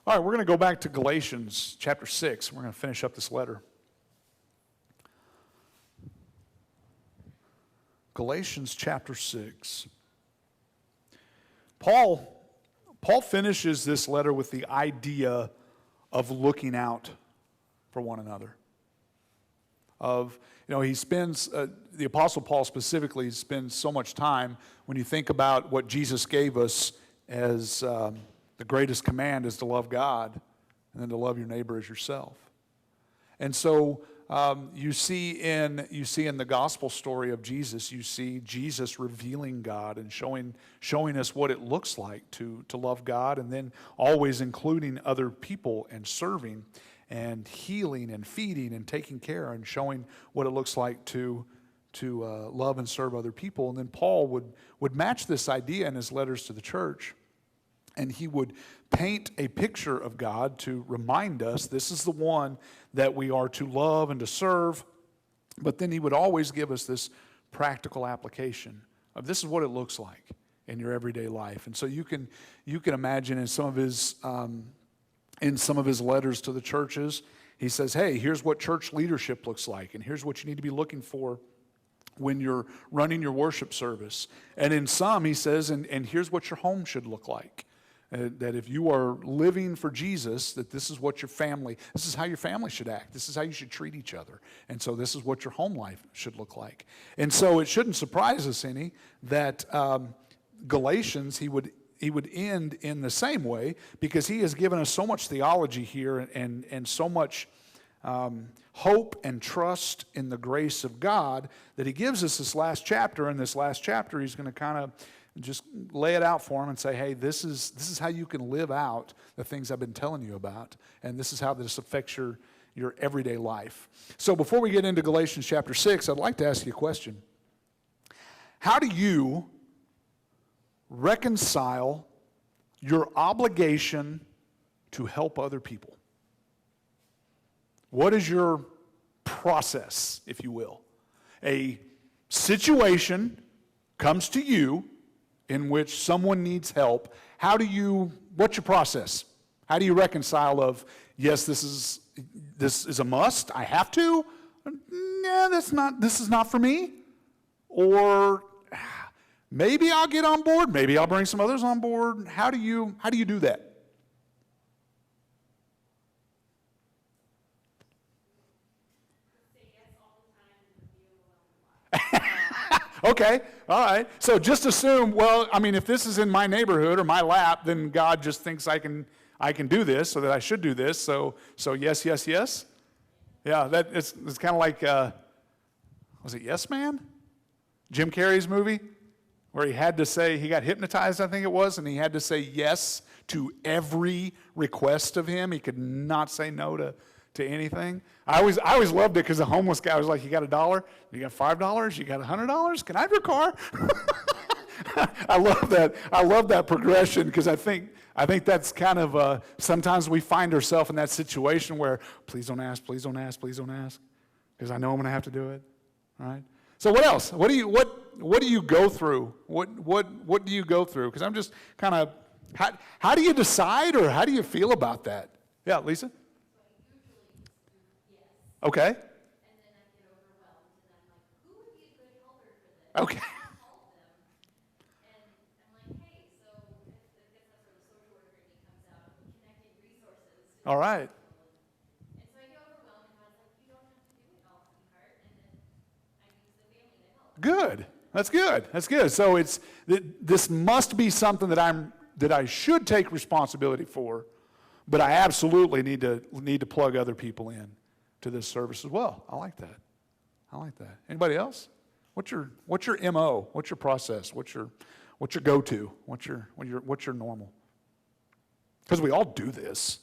All right, we're going to go back to Galatians chapter 6. We're going to finish up this letter. Galatians chapter 6. Paul finishes this letter with the idea of looking out for one another. He spends, the Apostle Paul specifically spends so much time, when you think about what Jesus gave us as the greatest command is to love God and then to love your neighbor as yourself. And so you see in the gospel story of Jesus, you see Jesus revealing God and showing us what it looks like to love God, and then always including other people and serving and healing and feeding and taking care and showing what it looks like to love and serve other people. And then Paul would match this idea in his letters to the church, and he would paint a picture of God to remind us this is the one that we are to love and to serve. But then he would always give us this practical application of this is what it looks like in your everyday life. And so you can imagine in some of his letters to the churches, he says, hey, here's what church leadership looks like, and here's what you need to be looking for when you're running your worship service. And in some, he says, and here's what your home should look like. That if you are living for Jesus, that this is what this is how your family should act. This is how you should treat each other. And so this is what your home life should look like. And so it shouldn't surprise us any that Galatians, he would end in the same way, because he has given us so much theology here and so much hope and trust in the grace of God that he gives us this last chapter. In this last chapter, he's going to kind of just lay it out for them and say, hey, this is how you can live out the things I've been telling you about, and this is how this affects your everyday life. So before we get into Galatians chapter 6, I'd like to ask you a question. How do you reconcile your obligation to help other people? What is your process, if you will? A situation comes to you in which someone needs help. What's your process? How do you reconcile of, yes, this is a must, I have to? Yeah, this is not for me. Or maybe I'll get on board, maybe I'll bring some others on board. How do you do that? Okay, all right. So just assume, if this is in my neighborhood or my lap, then God just thinks I can do this, so that I should do this. So yes, yes, yes. Yeah, it's kind of like, was it Yes Man? Jim Carrey's movie, where he got hypnotized, I think it was, and he had to say yes to every request of him. He could not say no to anything. I always loved it, because the homeless guy was like, you got $1? You got $5? You got $100? Can I have your car? I love that. I love that progression, because I think that's kind of sometimes we find ourselves in that situation where please don't ask, please don't ask, please don't ask, because I know I'm going to have to do it. All right. So what else? What do you go through? What do you go through? Because I'm just kind of how do you decide, or how do you feel about that? Yeah, Lisa. Okay. And then I get overwhelmed, and I'm like, who would be a good helper for this? Okay. Help them. And I'm like, hey, so I guess that's where the social worker in me comes out, connecting resources. All right. And so I get overwhelmed, and I was like, you don't have to do it all, sweetheart. And then I use the family to help. Good. That's good. That's good. So this must be something that I should take responsibility for, but I absolutely need to plug other people in to this service as well. I like that. Anybody else? What's your MO? What's your process? What's your go-to? What's your normal? Because we all do this.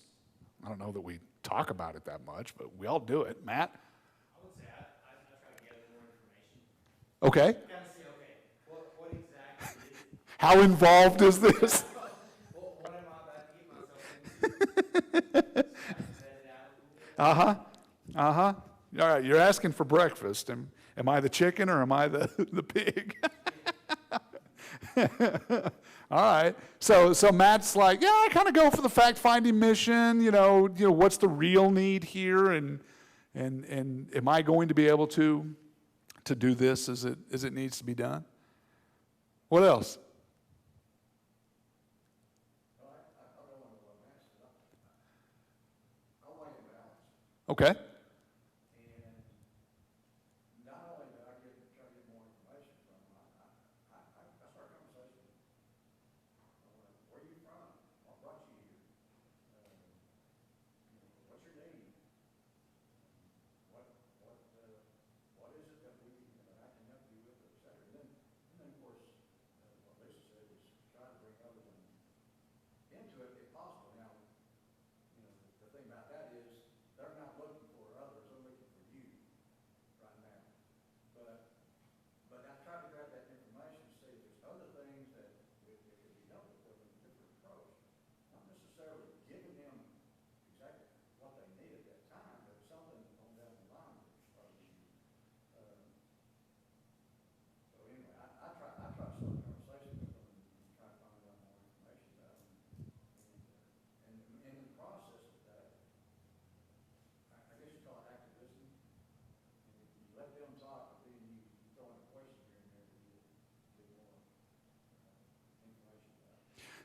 I don't know that we talk about it that much, but we all do it. Matt? I would say I try to gather more information. Okay. Kind of see, what exactly is How involved is this? what am I about to get myself into? Uh-huh. All right, you're asking for breakfast. Am I the chicken, or am I the pig? All right. So Matt's like, yeah, I kind of go for the fact-finding mission. What's the real need here, and am I going to be able to do this as it needs to be done? What else? Okay.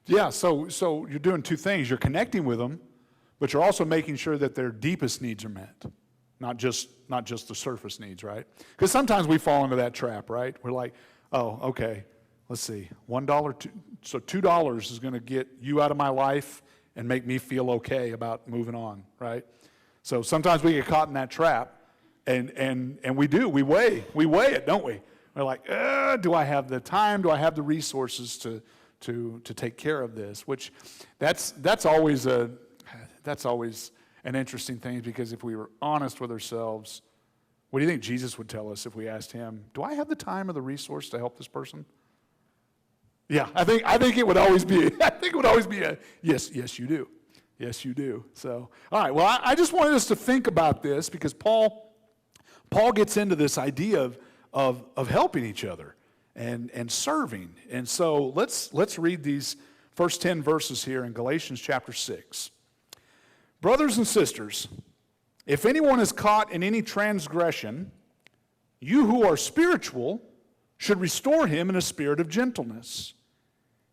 Yeah, so you're doing two things. You're connecting with them, but you're also making sure that their deepest needs are met, not just the surface needs, right? Because sometimes we fall into that trap, right? We're like, oh, okay, let's see, $1, so $2 is going to get you out of my life and make me feel okay about moving on, right? So sometimes we get caught in that trap, and we do. We weigh it, don't we? We're like, do I have the time? Do I have the resources to take care of this? Which that's always an interesting thing, because if we were honest with ourselves, what do you think Jesus would tell us if we asked him, do I have the time or the resource to help this person? Yeah, I think it would always be a yes, you do. Yes, you do. So, all right, well, I just wanted us to think about this, because Paul gets into this idea of helping each other and serving. And so let's read these first 10 verses here in Galatians chapter 6. Brothers and sisters, if anyone is caught in any transgression, you who are spiritual should restore him in a spirit of gentleness.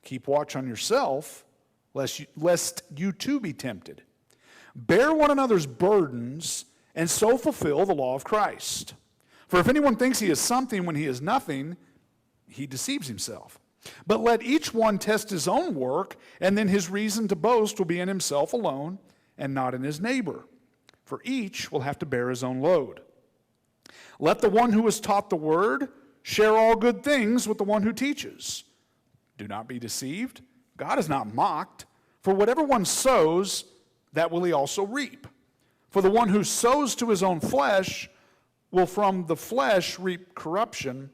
Keep watch on yourself, lest you too be tempted. Bear one another's burdens, and so fulfill the law of Christ. For if anyone thinks he is something when he is nothing, he deceives himself. But let each one test his own work, and then his reason to boast will be in himself alone and not in his neighbor. For each will have to bear his own load. Let the one who is taught the word share all good things with the one who teaches. Do not be deceived. God is not mocked. For whatever one sows, that will he also reap. For the one who sows to his own flesh will from the flesh reap corruption,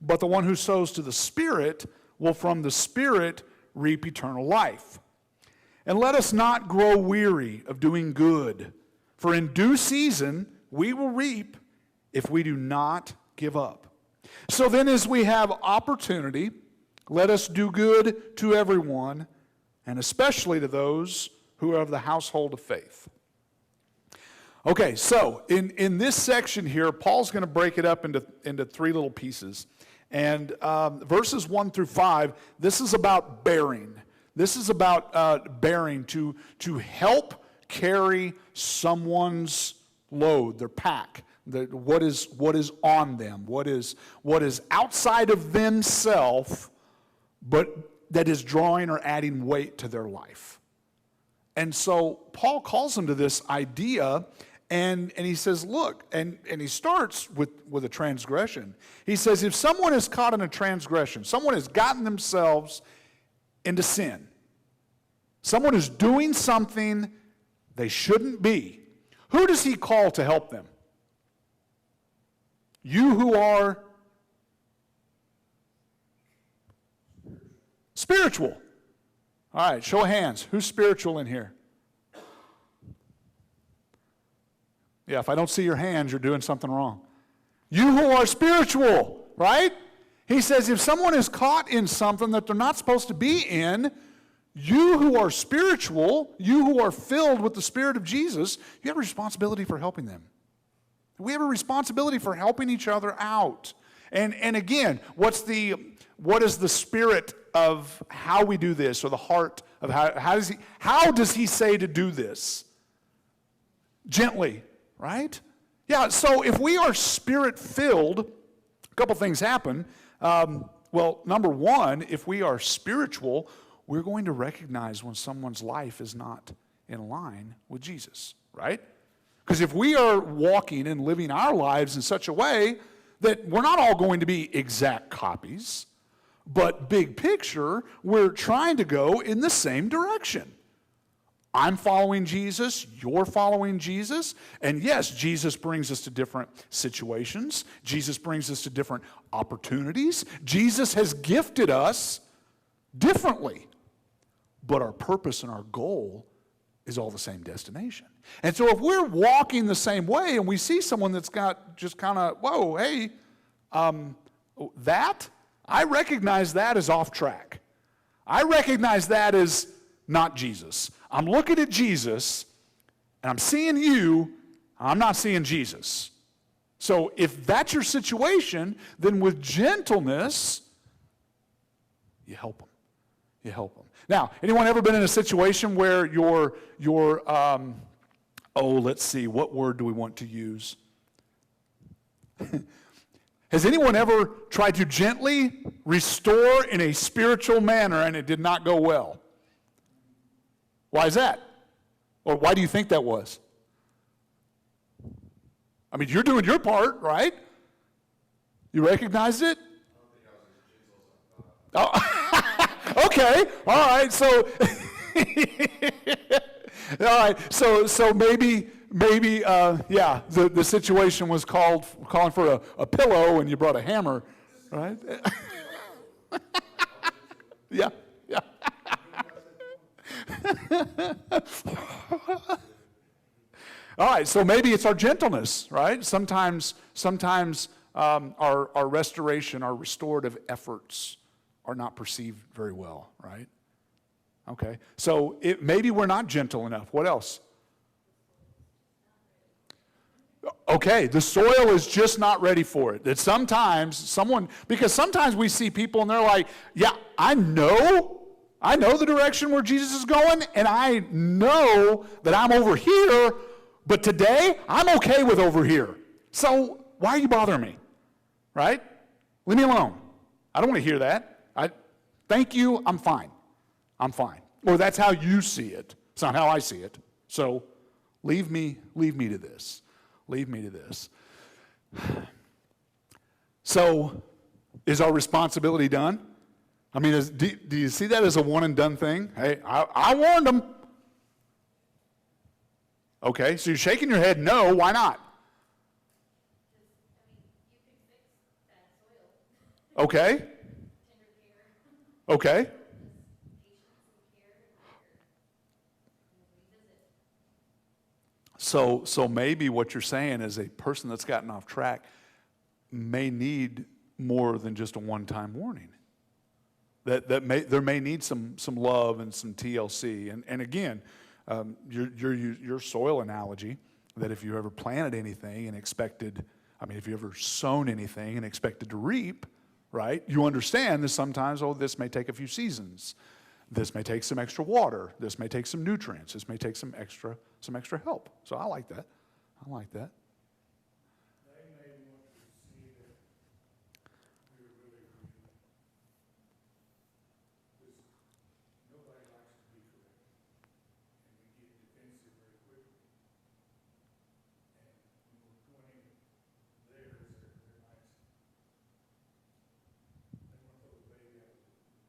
but the one who sows to the Spirit will from the Spirit reap eternal life. And let us not grow weary of doing good, for in due season we will reap if we do not give up. So then, as we have opportunity, let us do good to everyone, and especially to those who are of the household of faith. Okay, so in this section here, Paul's going to break it up into three little pieces. And verses 1 through 5, this is about bearing. This is about bearing, to help carry someone's load, their pack, what is on them, what is outside of themselves, but that is drawing or adding weight to their life. And so Paul calls them to this idea, and he says, look, and he starts with a transgression. He says, if someone is caught in a transgression, someone has gotten themselves into sin, someone is doing something they shouldn't be, who does he call to help them? You who are spiritual. All right, show of hands. Who's spiritual in here? Yeah, if I don't see your hands, you're doing something wrong. You who are spiritual, right? He says, if someone is caught in something that they're not supposed to be in, you who are spiritual, you who are filled with the Spirit of Jesus, you have a responsibility for helping them. We have a responsibility for helping each other out. And again, what is the spirit of how we do this, or the heart of how does he say to do this? Gently, right? Yeah, so if we are Spirit-filled, a couple things happen. Well, number one, if we are spiritual, we're going to recognize when someone's life is not in line with Jesus, right? Because if we are walking and living our lives in such a way that we're not all going to be exact copies, but big picture, we're trying to go in the same direction. I'm following Jesus, you're following Jesus, and yes, Jesus brings us to different situations. Jesus brings us to different opportunities. Jesus has gifted us differently, but our purpose and our goal is all the same destination. And so if we're walking the same way and we see someone that's got just kind of, whoa, hey, I recognize that as off track. I recognize that as not Jesus. I'm looking at Jesus, and I'm seeing you, I'm not seeing Jesus. So if that's your situation, then with gentleness, you help them. You help them. Now, anyone ever been in a situation where let's see, what word do we want to use? Has anyone ever tried to gently restore in a spiritual manner and it did not go well? Why is that? Or why do you think that was? I mean, you're doing your part, right? You recognized it? Oh, okay. All right. So, all right. So maybe, the situation was calling for a pillow, and you brought a hammer, right? Yeah. All right, so maybe it's our gentleness, right? Sometimes our restoration, our restorative efforts are not perceived very well, right? Okay, so maybe we're not gentle enough. What else? Okay, the soil is just not ready for it. That because sometimes we see people and they're like, yeah, I know the direction where Jesus is going, and I know that I'm over here, but today I'm okay with over here. So why are you bothering me? Right? Leave me alone. I don't want to hear that. Thank you, I'm fine. I'm fine. Or that's how you see it. It's not how I see it. So leave me to this. Leave me to this. So is our responsibility done? I mean, do you see that as a one and done thing? Hey, I warned them. Okay, so you're shaking your head no, why not? Okay. Okay. So maybe what you're saying is a person that's gotten off track may need more than just a one-time warning. There may need some love and some TLC. And again, your soil analogy, that if you ever planted anything and if you ever sown anything and expected to reap, right? You understand that sometimes, this may take a few seasons. This may take some extra water. This may take some nutrients. This may take some extra help. So I like that. They may want to see that we're really real. Because nobody likes to be corrected. And we get defensive very quickly. And when we're pointing theirs, they're nice. They want to throw the baby out with the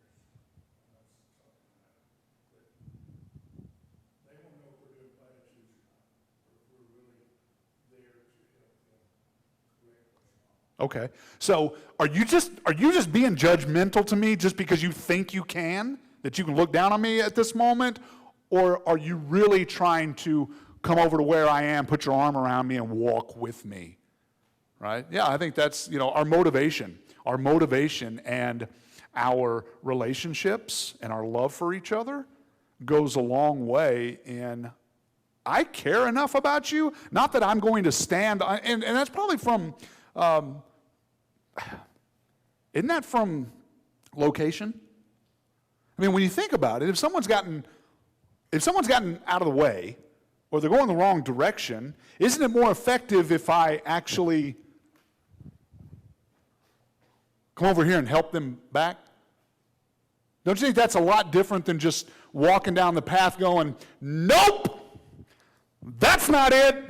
water. I'm not talking about it. But they want to know if we're doing platitudes or not. Or if we're really there to help them correct what's wrong. Okay. So are you just being judgmental to me just because you think you can? That you can look down on me at this moment? Or are you really trying to come over to where I am, put your arm around me, and walk with me? Right? Yeah, I think that's, our motivation. our motivation and our relationships and our love for each other goes a long way in, I care enough about you, not that I'm going to stand, and that's probably from, isn't that from location? I mean, when you think about it, if someone's gotten out of the way, or they're going the wrong direction, isn't it more effective if I actually come over here and help them back? Don't you think that's a lot different than just walking down the path going, nope, that's not it.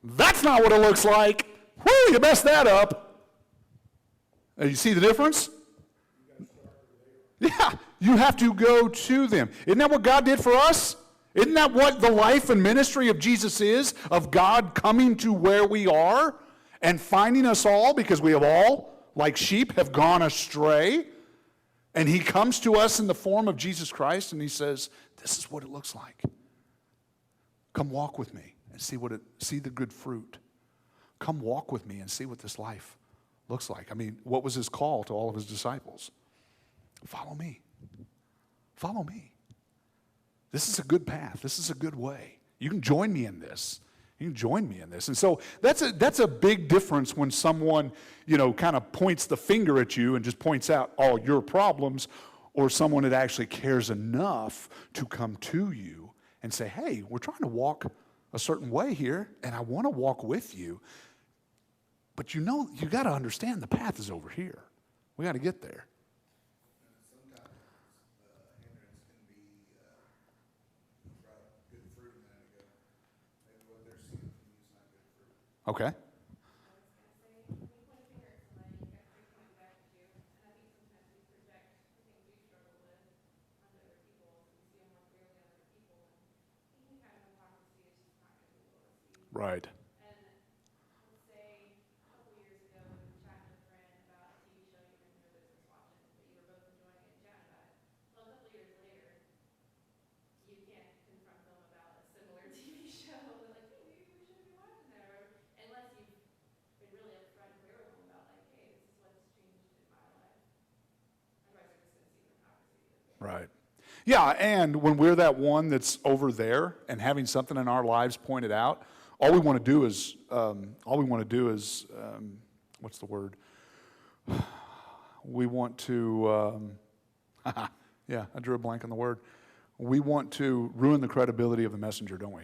That's not what it looks like. Whoo, you messed that up. You see the difference? Yeah, you have to go to them. Isn't that what God did for us? Isn't that what the life and ministry of Jesus is? Of God coming to where we are and finding us all, because we have all, like sheep, have gone astray. And he comes to us in the form of Jesus Christ and he says, this is what it looks like. Come walk with me and see the good fruit. Come walk with me and see what this life looks like. I mean, what was his call to all of his disciples? Follow me. Follow me. This is a good path. This is a good way. You can join me in this. You can join me in this. And so that's a big difference when someone, kind of points the finger at you and just points out all your problems, or someone that actually cares enough to come to you and say, hey, we're trying to walk a certain way here, and I want to walk with you. But you got to understand the path is over here. We got to get there. Sometimes the hindrance can be good fruit, and then go, maybe what they're seeing from you is not good fruit. Okay. Right. And let's say a couple years ago, you were chatting with a friend about a TV show you were in your business watching, but you were both enjoying it and chatting about it. Well, a couple years later, you can't confront them about a similar TV show. They're like, hey, maybe we shouldn't be watching that. Or, unless you've been really upfront and clear with them about, like, hey, this is what's changed in my life. Otherwise, they're just going to see the hypocrisy. Right. Yeah, and when we're that one that's over there and having something in our lives pointed out, all we want to do is, what's the word? We want to, yeah, I drew a blank on the word. We want to ruin the credibility of the messenger, don't we?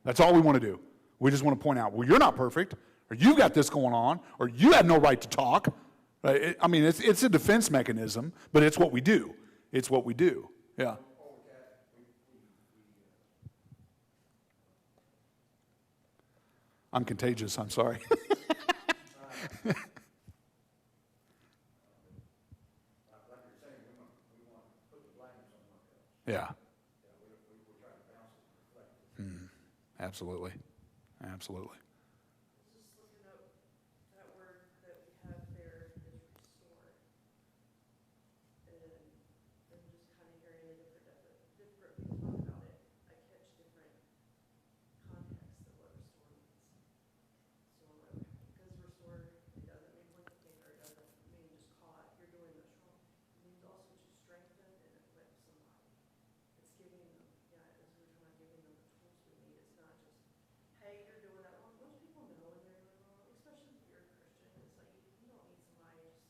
That's all we want to do. We just want to point out, well, you're not perfect, or you've got this going on, or you have no right to talk. Right? It's a defense mechanism, but it's what we do. It's what we do. Yeah. I'm contagious, I'm sorry. Like you're saying, we want to put the blame on someone else. Yeah. We try to bounce it and reflect it. Absolutely. Absolutely. Just looking up that word that we have there is restore. And just kind of hearing the different we talk about it, I catch different contexts of what restore means. So because restore, it doesn't mean point the finger, it doesn't mean just call out, you're doing this wrong. It means also to strengthen and equip somebody. It's giving them, as we were talking about, giving them the tools we need. It's not just, hey, you're doing that wrong. Most people know when they're doing wrong, especially if you're a Christian. It's like you don't need somebody just,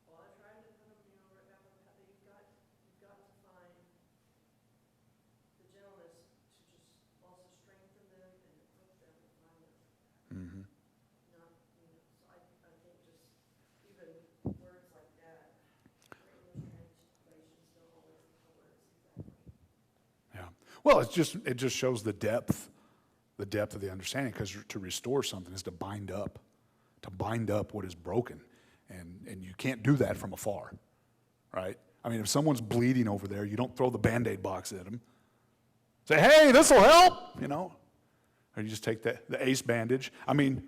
well, I tried to put them, right back on the path. You've got to find the gentleness to just also strengthen them and equip them and find them. Mm-hmm. Not, so I think just even words like that, or English translations don't always have words exactly. Yeah. Well, it just shows the depth of the understanding, because to restore something is to bind up what is broken. And you can't do that from afar, right? I mean, if someone's bleeding over there, you don't throw the Band-Aid box at them. Say, hey, this will help, Or you just take the ACE bandage. I mean,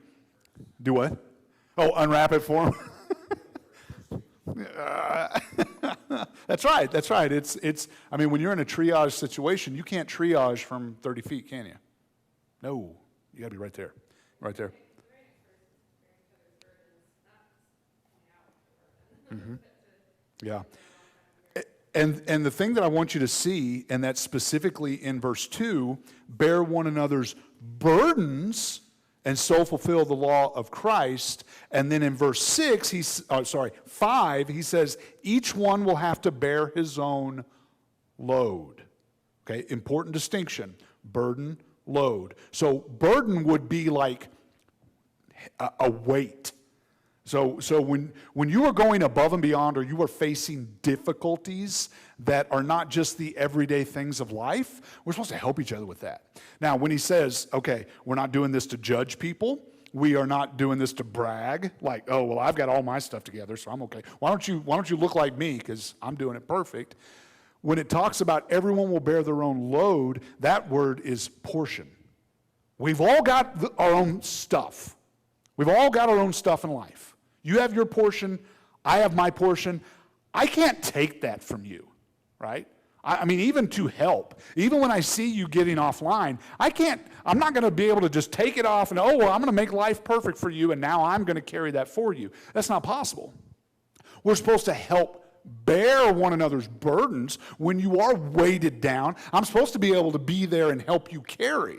do what? Oh, unwrap it for them? That's right. It's. I mean, when you're in a triage situation, you can't triage from 30 feet, can you? No, you got to be right there. Right there. Yeah. And the thing that I want you to see, and that's specifically in verse 2, bear one another's burdens and so fulfill the law of Christ. And then in verse 5, he says, each one will have to bear his own load. Okay, important distinction. Burden, load. So burden would be like a weight. So when you are going above and beyond, or you are facing difficulties that are not just the everyday things of life, we're supposed to help each other with that. Now, when he says, okay, we're not doing this to judge people, we are not doing this to brag, like, oh, well, I've got all my stuff together, so I'm okay. Why don't you look like me, because I'm doing it perfect. When it talks about everyone will bear their own load, that word is portion. We've all got our own stuff. We've all got our own stuff in life. You have your portion, I have my portion. I can't take that from you, right? I mean, even to help, even when I see you getting offline, I'm not going to be able to just take it off and, oh, well, I'm going to make life perfect for you, and now I'm going to carry that for you. That's not possible. We're supposed to help bear one another's burdens. When you are weighted down, I'm supposed to be able to be there and help you carry.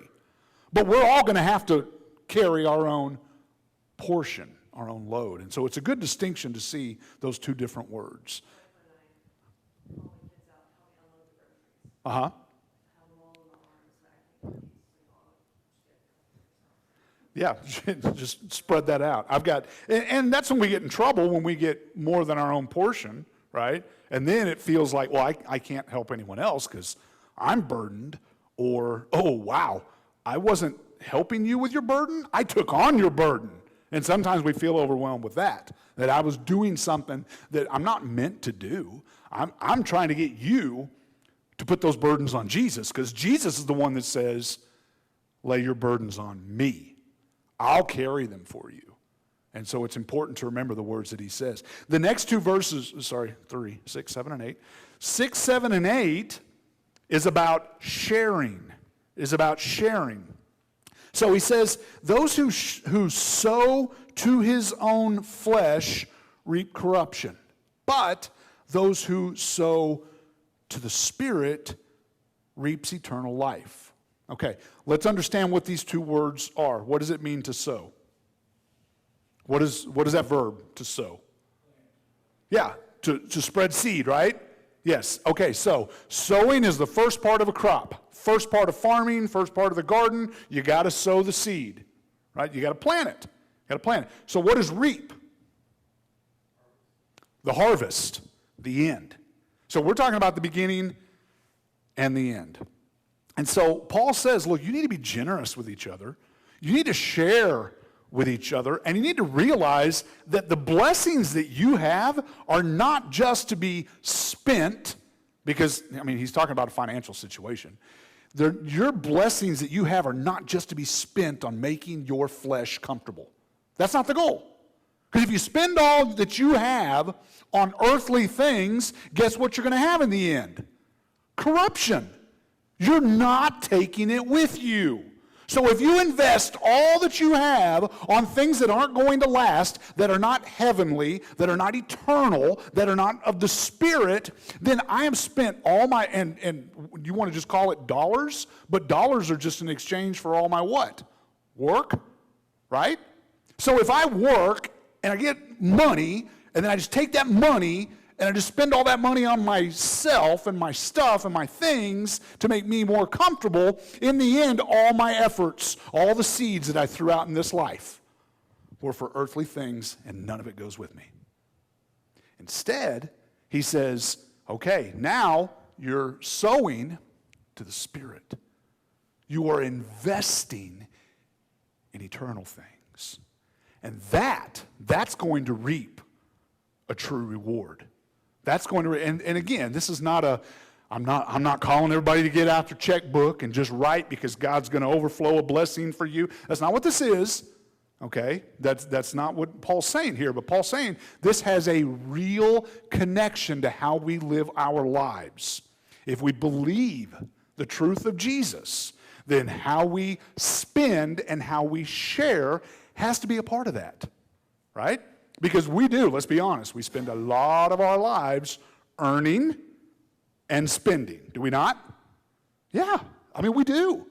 But we're all going to have to carry our own portion, our own load. And so it's a good distinction to see those two different words. Uh-huh. Yeah, just spread that out. And that's when we get in trouble, when we get more than our own portion, right? And then it feels like, well, I can't help anyone else because I'm burdened, or, oh, wow, I wasn't helping you with your burden, I took on your burden. And sometimes we feel overwhelmed with that I was doing something that I'm not meant to do. I'm trying to get you to put those burdens on Jesus, because Jesus is the one that says, lay your burdens on me. I'll carry them for you. And so it's important to remember the words that he says. The next two verses, 3, 6, 7, and 8. 6, 7, and 8 is about sharing. So he says, those who sow to his own flesh reap corruption, but those who sow to the Spirit reaps eternal life. Okay, let's understand what these two words are. What does it mean to sow? What is that verb, to sow? Yeah, to spread seed, right? Yes, okay, so sowing is the first part of a crop. First part of farming, first part of the garden, you got to sow the seed, right? You got to plant it. So what is reap? The harvest, the end. So we're talking about the beginning and the end. And so Paul says, look, you need to be generous with each other. You need to share with each other, and you need to realize that the blessings that you have are not just to be spent, because, I mean, he's talking about a financial situation. Your blessings that you have are not just to be spent on making your flesh comfortable. That's not the goal. Because if you spend all that you have on earthly things, guess what you're going to have in the end? Corruption. You're not taking it with you. So if you invest all that you have on things that aren't going to last, that are not heavenly, that are not eternal, that are not of the Spirit, then I have spent all my, and you want to just call it dollars, but dollars are just an exchange for all my what? Work, right? So if I work and I get money, and then I just take that money and I just spend all that money on myself and my stuff and my things to make me more comfortable, in the end, all my efforts, all the seeds that I threw out in this life were for earthly things, and none of it goes with me. Instead, he says, okay, now you're sowing to the Spirit. You are investing in eternal things. And that's going to reap a true reward. That's going to, and again, this is not I'm not calling everybody to get out their checkbook and just write because God's going to overflow a blessing for you. That's not what this is, okay? That's not what Paul's saying here, but Paul's saying this has a real connection to how we live our lives. If we believe the truth of Jesus, then how we spend and how we share has to be a part of that, right? Because we do, let's be honest, we spend a lot of our lives earning and spending. Do we not? Yeah, I mean, we do.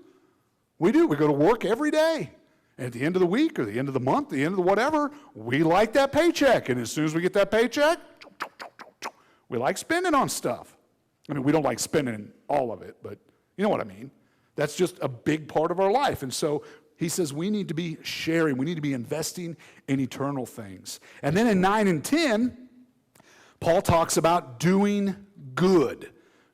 We do. We go to work every day. And at the end of the week or the end of the month, the end of the whatever, we like that paycheck. And as soon as we get that paycheck, we like spending on stuff. I mean, we don't like spending all of it, but you know what I mean. That's just a big part of our life. And so he says we need to be sharing. We need to be investing in eternal things. And then in 9 and 10, Paul talks about doing good.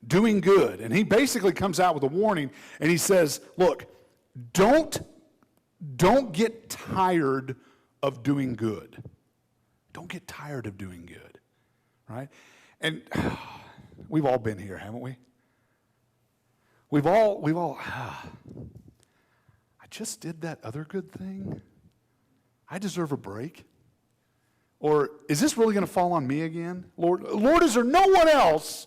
Doing good. And he basically comes out with a warning, and he says, look, don't get tired of doing good. Don't get tired of doing good, right? And we've all been here, haven't we? We've all, I just did that other good thing. I deserve a break. Or is this really going to fall on me again? Lord, is there no one else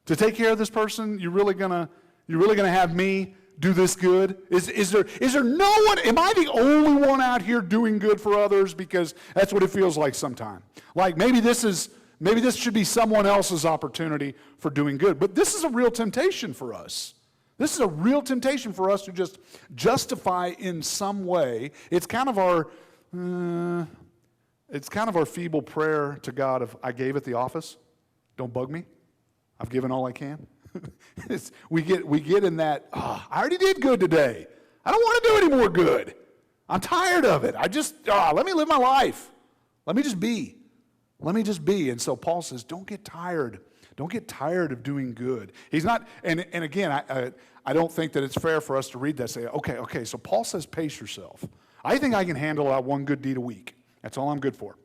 to take care of this person? You're really gonna have me do this good? Is there no one? Am I the only one out here doing good for others? Because that's what it feels like sometimes. Like maybe this should be someone else's opportunity for doing good. But this is a real temptation for us. This is a real temptation for us to just justify in some way. It's kind of our feeble prayer to God of, I gave at the office. Don't bug me. I've given all I can. we get in that, I already did good today. I don't want to do any more good. I'm tired of it. Let me live my life. Let me just be. And so Paul says, don't get tired. Don't get tired of doing good. He's not, and again, I don't think that it's fair for us to read that and say, okay, so Paul says pace yourself. I think I can handle out one good deed a week. That's all I'm good for.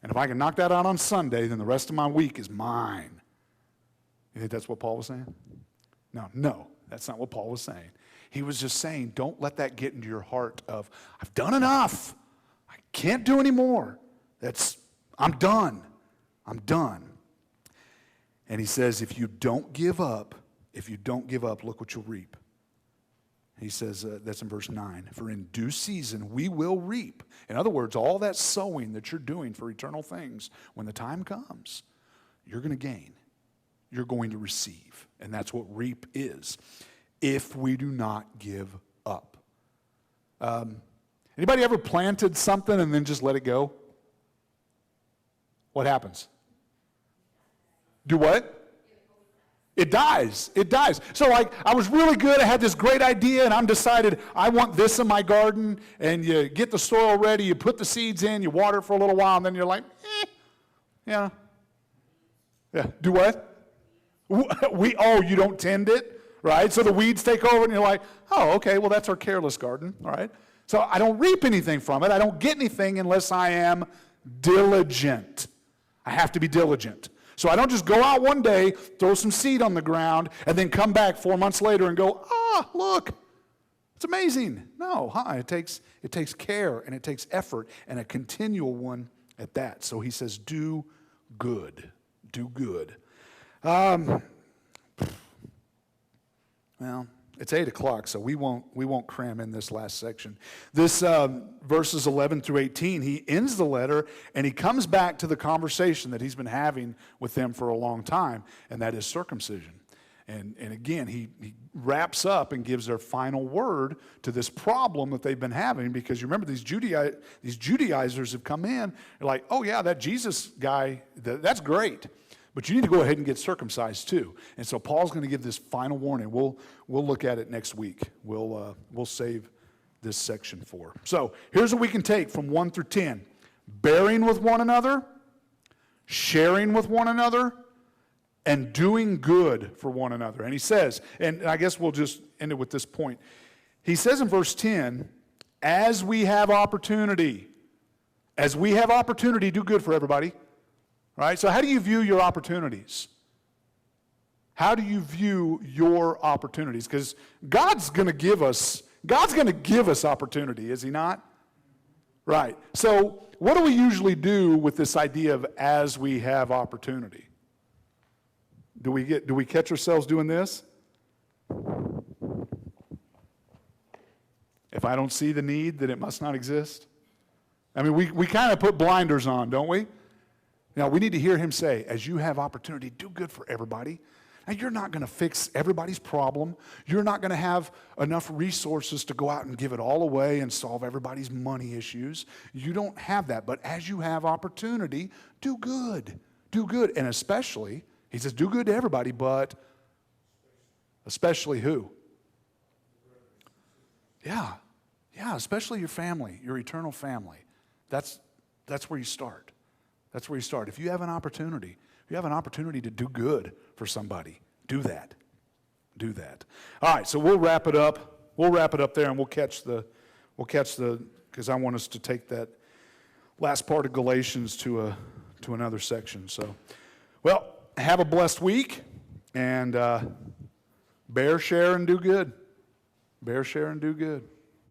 And if I can knock that out on Sunday, then the rest of my week is mine. You think that's what Paul was saying? No, that's not what Paul was saying. He was just saying, don't let that get into your heart of, I've done enough. I can't do any more. I'm done. And he says, if you don't give up, look what you'll reap. He says, that's in verse 9, for in due season we will reap. In other words, all that sowing that you're doing for eternal things, when the time comes, you're going to gain. You're going to receive. And that's what reap is, if we do not give up. Anybody ever planted something and then just let it go? What happens? Do what? It dies. So like, I was really good. I had this great idea, and I'm decided I want this in my garden. And you get the soil ready, you put the seeds in, you water it for a little while, and then you're like, yeah. Do what? You don't tend it, right? So the weeds take over, and you're like, oh, okay, well, that's our careless garden, all right? So I don't reap anything from it. I don't get anything unless I am diligent. I have to be diligent. So I don't just go out one day, throw some seed on the ground, and then come back 4 months later and go, look, it's amazing. No, it takes care, and it takes effort, and a continual one at that. So he says, do good. Do good. Well, it's 8 o'clock, so we won't cram in this last section. This verses 11 through 18, he ends the letter, and he comes back to the conversation that he's been having with them for a long time, and that is circumcision. And again, he wraps up and gives their final word to this problem that they've been having, because you remember these Judaizers have come in, they're like, oh yeah, that Jesus guy, that's great. But you need to go ahead and get circumcised too. And so Paul's going to give this final warning. We'll look at it next week. We'll save this section for. So here's what we can take from 1 through 10. Bearing with one another, sharing with one another, and doing good for one another. And he says, and I guess we'll just end it with this point. He says in verse 10, as we have opportunity, do good for everybody. Right? So how do you view your opportunities? How do you view your opportunities? Because God's going to give us opportunity, is he not? Right. So what do we usually do with this idea of as we have opportunity? Do we catch ourselves doing this? If I don't see the need, then it must not exist. I mean, we kind of put blinders on, don't we? Now, we need to hear him say, as you have opportunity, do good for everybody. Now, you're not going to fix everybody's problem. You're not going to have enough resources to go out and give it all away and solve everybody's money issues. You don't have that. But as you have opportunity, do good. Do good. And especially, he says, do good to everybody, but especially who? Yeah. Yeah, especially your family, your eternal family. That's where you start. That's where you start. If you have an opportunity, to do good for somebody, do that. Do that. All right, so we'll wrap it up. We'll wrap it up there, and we'll catch the, because I want us to take that last part of Galatians to another section. So, well, have a blessed week, and bear, share, and do good. Bear, share, and do good.